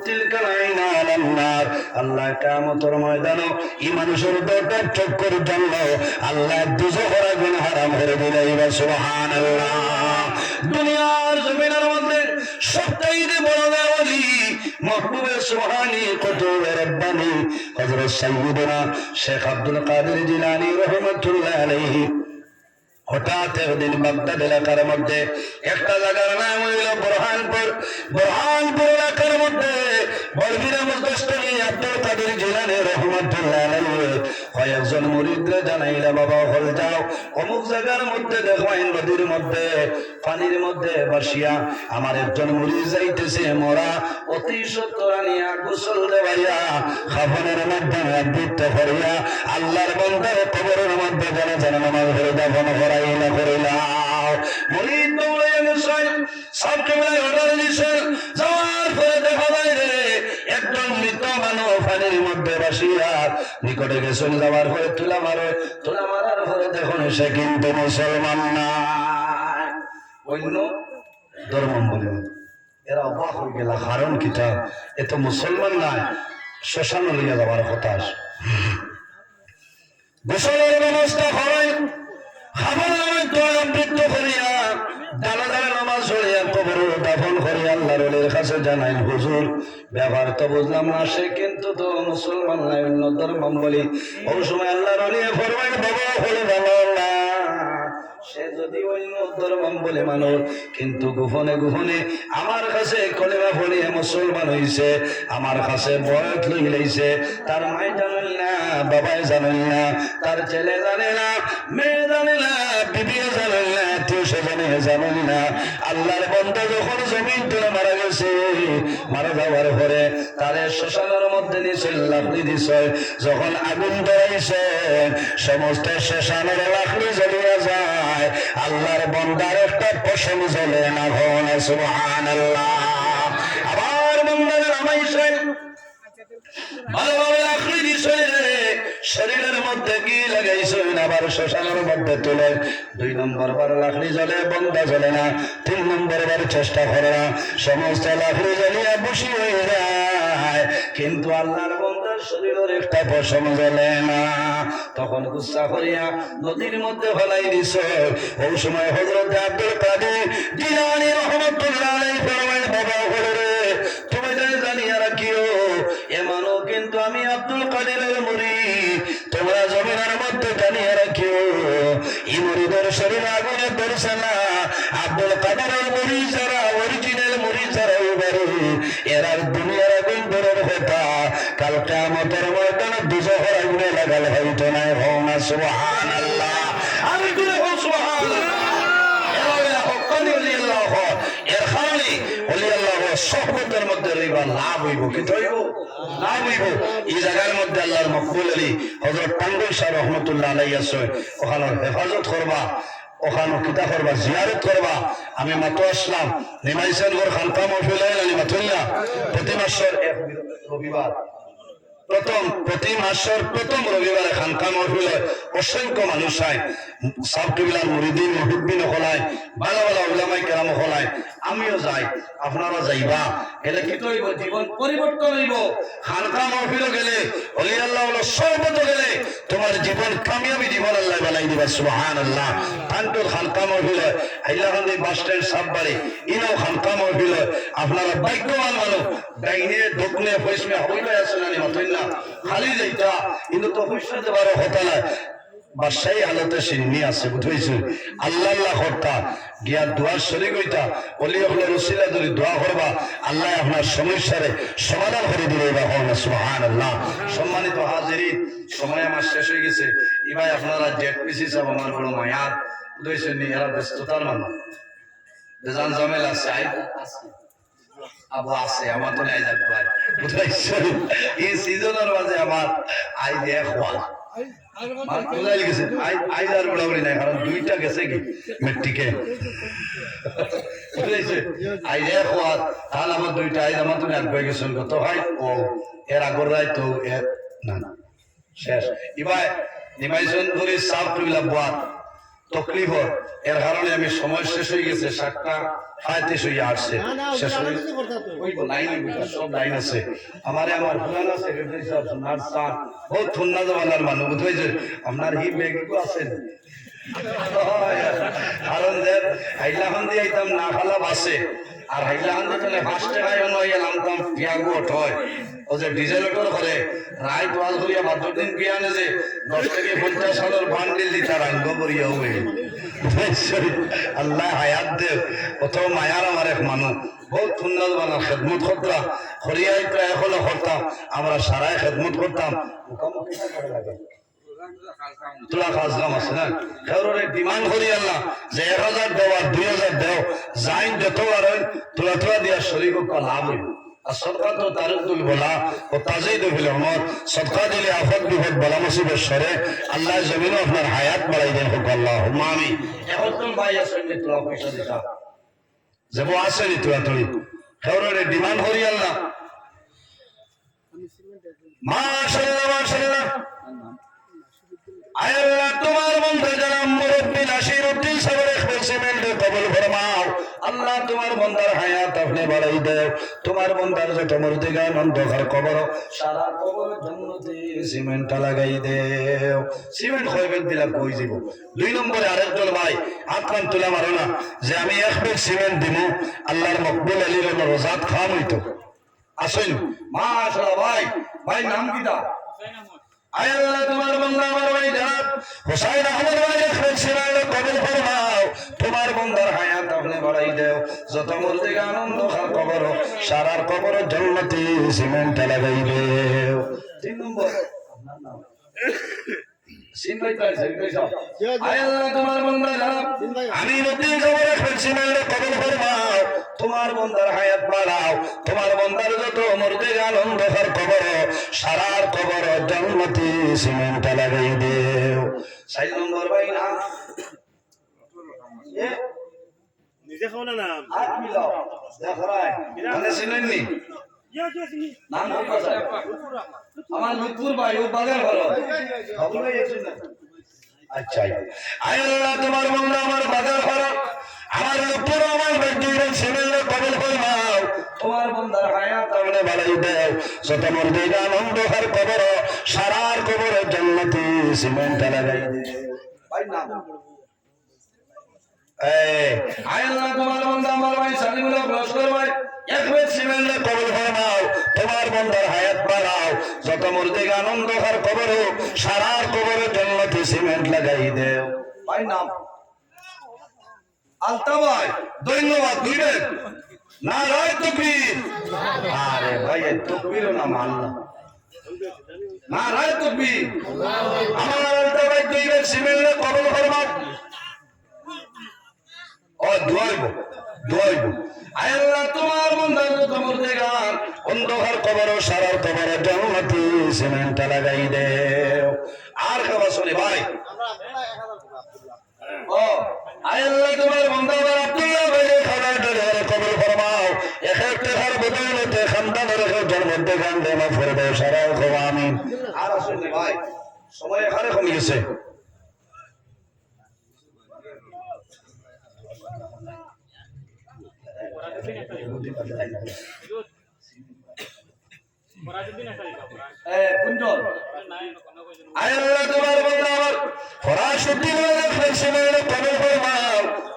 তিলকাল আইনা আলান নার। আল্লাহ কিয়ামতের ময়দানে এই মানুষের দুটো চক্ষুর জন্য আল্লাহ দুজখের আগুন হারাম করে দিলেন। সুবহানাল্লাহ। দুনিয়ার জমিনের মধ্যে সবচাইতে বড় ওলি মাহবুবে সুবহানী কুতুব রব্বানী হযরত সাইয়্যিদুনা শেখ আব্দুল কাদের জিলানী রাহমাতুল্লাহ আলাইহি হঠাৎ একদিন বাগদাদ এলাকার মধ্যে একটা জায়গার নাম হইল বুরহানপুর। বুরহানপুর এলাকার মধ্যে বলবিরা মুস্তাশফি আব্দুল কাদের জিলানী রাহমাতুল্লাহ আলাইহি কয়েকজন মুরিদরে জানাইলা, বাবা হল যাও অমুক জায়গার মধ্যে দেখো নদীর মধ্যে পানির মধ্যে বসিয়া আমার একজন মুরিদ যাইতেছে মরা, অতি সত্তর আনিয়া গোসল দেওয়াইয়া খাফনের মধ্যে আবৃত করিয়া আল্লাহর বান্দার কবরের মধ্যে যেন নামাজ পড়ে দাফন করাইলা করিলাম। মুরিদ দৌড়াইয়া গেছে, সব কেবলাই অর্ডার দিছেন। যাওয়ার পরে দেখা যায় রে একজন মৃত মানব পানির মধ্যে বসিয়া নিকটে গেছেন। যাওয়ার পরে তুলা মারার পরে দেখুন সে কিন্তু মুসলমান না, অন্য ধর্মাবলম্বী। এরা অবাক হয়ে গেল, কারণ কিতা এত মুসলমান নাই, শ্মশান লইয়া যাবার কথা। গোসলের ব্যবস্থা করেন, খাবার আবৃত্ত করিয়া ডালা ডালা নামাজ পড়িয়া কবর দাফন করিয়া আল্লাহর ওলির কাছে জানাই, হুজুর ব্যাপার তো বুঝলাম না, সে কিন্তু তো মুসলমান নাই, অন্য ধর্মাবলম্বী। ওই সময় আল্লাহর ওলি ফরমায়, বাবা হলে ভালো না, সে যদি অন্য ধর্মাবলম্বী মানুষ কিন্তু গোপনে গোপনে আমার কাছে কলেমা পড়িয়ে মুসলমান হইছে, আমার কাছে বয়স লই লাইছে। তার মাই জানেন না, বাবাই জানেন না, তার ছেলে জানে না, মেয়ে জানে না, বিবি জানেন না, আত্মীয় স্বজনে জানেন না। আল্লাহর বান্দা যখন জমিন তুলে মারা গেছে, মারা যাওয়ার পরে তারে শ্মশানের মধ্যে নিয়েছে, লাকড়ি দিছে। যখন আগুন ধরাইছে সমস্ত শ্মশানের লাকড়ি জ্বলিয়া যায়, আল্লাহর বান্দার একটা পশম জ্বলে না। সুবহানাল্লাহ। আবার বান্দার নামাইছেন, ভালোভাবে লাকড়ি দিছে, শরীরের মধ্যে কি লাগাইছেন, আবার শ্মশানের মধ্যে তুলে 2 নম্বর বার লাকড়ি জ্বলে, বন্ধা জ্বলে না। 3 নম্বর বার চেষ্টা করে না, সমস্ত লাকড়ি জ্বলিয়া বসি হয়ে যায়, কিন্তু আল্লাহর বান্দার শরীরের একটা পশম জ্বলে না। তখন গুসা করিয়া নদীর মধ্যে ফেলাই দিছ। ওই সময় হযরত আব্দুল কাদের জিলানী রাহমাতুল্লাহ আলাইহি ফরমায়, বাবা হলো রে, তুমি জানিয়া রাখিও এমনও কিন্তু আমি আব্দুল কাদেরের মুরিদ, তোমরা জমিনের মধ্যে জানিয়া রাখিও এই মুরিদের শরীর আগুনে ধরছে না। আব্দুল কাদেরের মুরিদ যারা, অরিজিনাল মুরিদ যারা এবারে এরা দুনিয়ার আগুন ধরার কথা, কাল কিয়ামতের ময়দানে দুজখের আগুনে লাগাল হইতো না। হোনা সুবহানাল্লাহ। আমি বলে হো সুবহানাল্লাহ। এরা হক্কানি ওলিয়াল্লাহ, এর কারণে ওলিয়াল্লাহ সহবতের মধ্যে রইবা লাভ হইব। কি হইব? লাভ হইব। এই জায়গার মধ্যে আল্লাহর মকবুল আলী হযরত টাঙ্গুই শাহ রহমতুল্লাহ আলাইহি আছে, ওখানে হেফাজত করবা, ওখানে কিতা করবা, জিয়ারত করবা। আমি মাত্র আসলাম, নিমাইছেন ওর খানকা মহফিল হয় না মাতুল্লাহ, প্রতি মাসের রবিবার, প্রতি মাসের প্রথম রবিবারে খানকা মহফিল হয়। অসংখ্য মানুষ হয়, সাব কিবলার মুরিদিন মুহিব্বিন হলায়, ভালো ভালো উলামায়ে কেরাম হলায়। আমিও যাই, আপনারা যাইবা, গেলে কি হইব? জীবন পরিবর্তন হইব। খানকা মহফিল গেলে, ওলি আল্লাহ হলো সহবত গেলে তোমার জীবন কামিয়াবি জীবন আল্লাহ বানাই দিবা। সুবহানাল্লাহ। কানপুর খানকা মহফিল হয়, হাইলাকান্দি বাস স্ট্যান্ড সাববাড়ি, ইনাও খানকা মহফিল হয়। আপনারা ভাগ্যবান মানুষ, ডাইনে দক্ষিণে পশ্চিমে হইলে আসেন না মাতুল্লাহ, খালি যাইতা কিন্তু তো পয়সাতে বারো হতা না, বাসাই হালতে সিন্নি আছে, বুঝেছি। আল্লাহ আল্লাহ করতা গিয়া দোয়ার শরীক হইতা, অলি হলের উসিলা ধরে দোয়া করবা, আল্লাহ আপনার সমস্যারে সমাধান করে দিবে। সুবহানাল্লাহ। সম্মানিত হাজিরিন, সময় আমার শেষ হয়ে গেছে। এবার আপনারা জেট পিসি সব আমার বড় মায়ার বুঝেছেন, এরা ব্যস্ততার মানুষ, বেজান জামেল আছে, আবু আছে আমার তো নাই যাক ভাই, বুঝাইছেন। এই সিজনের মাঝে আমার আই দিয়ে খোয়া আইজার বড়াবড়ি নাই, কারণ 2টা গেছে কি মেট্রিকে, আইজা খোয়া তাহলে আমার 2টা আইজ আমার তুমি আগে গেছেন তো হয়। ও এর আগর রায় তো না শেষ। এবার নিমাইজন ধরে সাপ টুইলা বাদ তকলিফ এর কারণে আমি সময় শেষ হয়ে গেছে 7:35 হয়ে আসছে শেষ হয়ে ওই লাইন সব লাইন আছে আমারে আমার পুরানা সেক্রেটারি সাহেব নার্স স্যার বহুত ঠুন্না জমানার মানুষ বুঝাইছে আপনার হি ব্যাগও আছেন কারণ যে হাইলাখান দিয়ে আইতাম না খালা বাসে আর হাইলাখান দিয়ে 5 টাকায় নয় নামতাম পিয়াগো হয় ও যে ডিজেল অটো করে রাইট ওয়াল করিয়া বাদর দিন পিয়ানে যে 10 থেকে 50 সালের বান্ডিল দিতা রাঙ্গ করিয়া হই আল্লাহ হায়াত দে কত মায়ার আমার এক মানুষ বহুত সুন্দর বানা খেদমত করতাম হরিয়াই তো এখন করতাম আমরা সারাই খেদমত করতাম তোলা খাস কাম আছে না খেরোরে ডিমান্ড করি আল্লাহ যে 1000 দেও আর 2000 দেও যাইন যত আর তোলা তোলা দিয়া শরীর কো লাভ হই আর সদকা তো তারুল বলা ও তাজিদ ফিল উমর সদকা দিলে আফত বিপদ বলা মুসিবত সরে আল্লাহ জমিনে আপনার হায়াত বাড়াই দেন হোক আল্লাহুম্মা আমিন এখন তো ভাই আসেন তোলা পয়সা দিতা যাব আসেনি তোলা তোলি খেরোরে ডিমান্ড করি আল্লাহ মাশাআল্লাহ মাশাআল্লাহ আয় আল্লাহ তোমার বন্ধু যারা মুরব্বি নাসিরউদ্দিন সাহেবের এক্সপেরিমেন্ট কবুল ফরমাও আল্লাহ তোমার বন্দার হায়াত আপনি বাড়াই দাও তোমার বন্দার যত মুর্দিগান অন্ধকার কবর সারা কবর জান্নাতে সিমেন্ট লাগাই দাও সিমেন্ট কয়বেগ দিলা কই যাব 2 নম্বরে আরেকজন ভাই হাতখান তুলা মারো না যে আমি এক বেগ সিমেন্ট দিমু আল্লাহর মকবুল আলীর রোজাত খাম হইতো আসেন মাশাআল্লাহ ভাই ভাই নাম কিটা আয় আল্লাহ তোমার বান্দা আমার ভাই জানাব হোসেন আহমদ ভাই এক্সপেরিমেন্ট কবুল ফরমাও তোমার বন্দার হায়াত আপনি বাড়াই দাও যত মুর্দিগা আনন্দ খার কবর সারার কবর জান্নাতি সিমেন্ট লাগাই দাও 3 নম্বর আপনার নাম সিন ভাই তাই আয় আল্লাহ তোমার বান্দা জানাব আমি নতুন কবর এক্সপেরিমেন্ট কবুল ফরমাও তোমার বন্দার হায়াত বাড়াও তোমার বন্দার যত মুর্দিগা আনন্দ খার কবর সারার কবর জান্নাতি সিমেন্ট লাগাই দাও 4 নম্বর ভাই নাম নিজে খাও না নাম হাত মিলাও দেখরাই মানে চিনেননি নাম কি কথা আমার লুৎফুর ভাই ও বাগের ভালো খবরই আছে না আচ্ছা আয় আল্লাহ তোমার বান্দা আমার বাগের ভালো আমার লুৎফুর আমার বন্ধুদের সিমেন্ট কবুল ফরমাও তোমার বন্দার হায়াত আপনি বাড়াই দাও যত মুর্দিগা আনন্দ খার কবর সারার কবর জান্নাতি সিমেন্ট লাগাই দাও ভাই নাম আয় আল্লাহ তোমার বান্দা আমার ভাই সালিমুল্লাহ লস্কর ভাই একবার সিমেন্ট কবুল ফরমাও তোমার বন্দার হায়াত বাড়াও যত মুর্দিগা আনন্দ খার কবর সারার কবর জান্নাতি সিমেন্ট লাগাই দাও ভাই নাম আলতা ভাই ধন্যবাদ দিবেন না রায় তকবীর আরে ভাই তকবীরও না মানলাম না রায় তকবীর আমার আলতা ভাই দিবেন সিমেন্ট কবুল ফরমাও ও দোয়াইব আয় আল্লাহ তোমার বন্দার যত মুর্দিগান অন্ধকার কবর সারার কবর জান্নাতি সিমেন্ট লাগাই দাও আর খাবার শুনে ভাই ও আয় আল্লাহ তোমার বন্দা আব্দুল্লাহ ভাই খাবার ডেলিভারি কবুল ফরমাও এক একটা ঘর বদলতে খানদানের জন্মতে গান দেওয়া ফরবে সারার কবর আমিন আর শুনে ভাই সময় এখানে কমে গেছে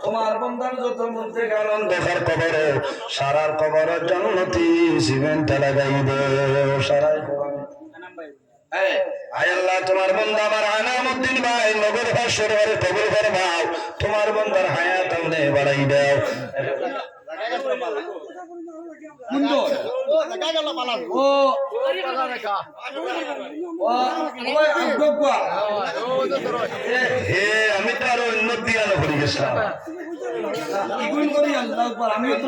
তোমার বন্দার যত মধ্যে গালন দেখার কবর সারার কবর জান্নাতি সিমেন্ট লাগাই দেও সারার আয় আল্লাহ তোমার বন্দা আমার আনামউদ্দিন ভাই নগর ভাষর কবর ফরমাও তোমার বন্দার হায়াত আপনি বাড়াই দাও আমি তো আরো উন্নতি আলো করে গেছিলাম আমিও তো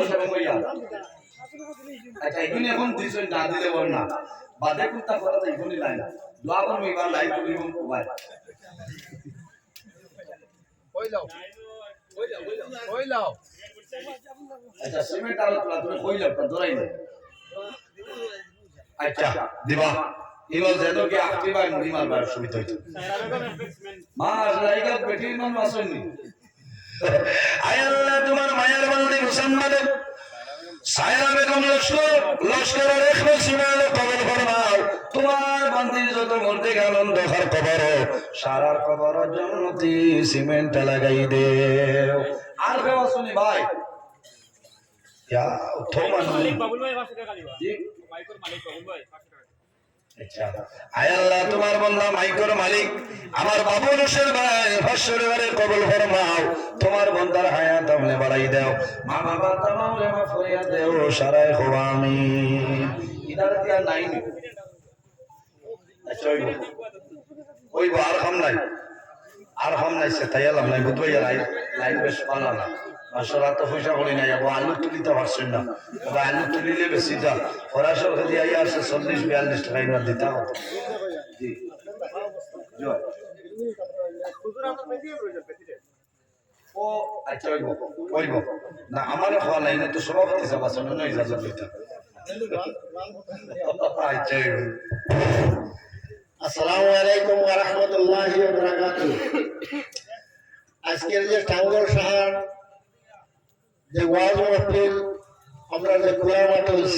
আচ্ছা এগুলি এখন দুইজন না দিলে বল না বাদে কুত্তা করা তো এগুলি নাই না দোয়া করবো এবার লাইভ করি ভাই আচ্ছা সিমেন্ট আলো তোলা তুমি কইলাম ধরাই না আচ্ছা দিবা ইনো যেন কি আখরি ভাই মুড়ি মারবার সুবিধা হইতো মাস লাইগা বেটির মান মাসনি আয় আল্লাহ তোমার মায়ের বলদি মুসলমানে সায়রা বেগম লস্করের ইখলাস সুনালে কবুল ফরমাও তোমার বান্দির যত মধ্যে গেলন দেখার কবর সারার কবর জান্নাতি সিমেন্ট লাগাই দেও আর বেওয়া শুনি ভাই ইয়া থোমান মালিক বাবুল ভাই 500 টাকা দিবা জি মাইকর মালিক বাবুল ভাই 500 টাকা আচ্ছা আয় আল্লাহ তোমার বান্দা মাইকর মালিক আমার বাবু নসের ভাই 500 টাকা কবুল ফরমাও তোমার বান্দার হায়াত আমনে বাড়াই দাও মা বাবা তামামে মাফ করিয়া দেও সারায় খুব আমিন ইদার দিয়া নাই নি আচ্ছা ওই আর খাম নাই সে তাই আলাম নাই বুঝবাই লাইন বেশ পালা না আসলে তো পয়সা করি নাই আলু তুলিতে পারছেন না আলু তুলিলে বেশি যা ফরাসর খালি আইয়া আসে 40-42 টাকা ইনার দিতে হতো জি জয় ও আচ্ছা ওইব না আমার খাওয়া নাই না তো সভাপতি সভা শোনো না ইজাজত লইতা আচ্ছা আসসালামু আলাইকুম ওয়া রাহমাতুল্লাহি ওয়া বারাকাতুহু আজকের যে টাঙ্গর শহর যে ওয়াজ মাহফিল আমরা যে খোলা মাঠে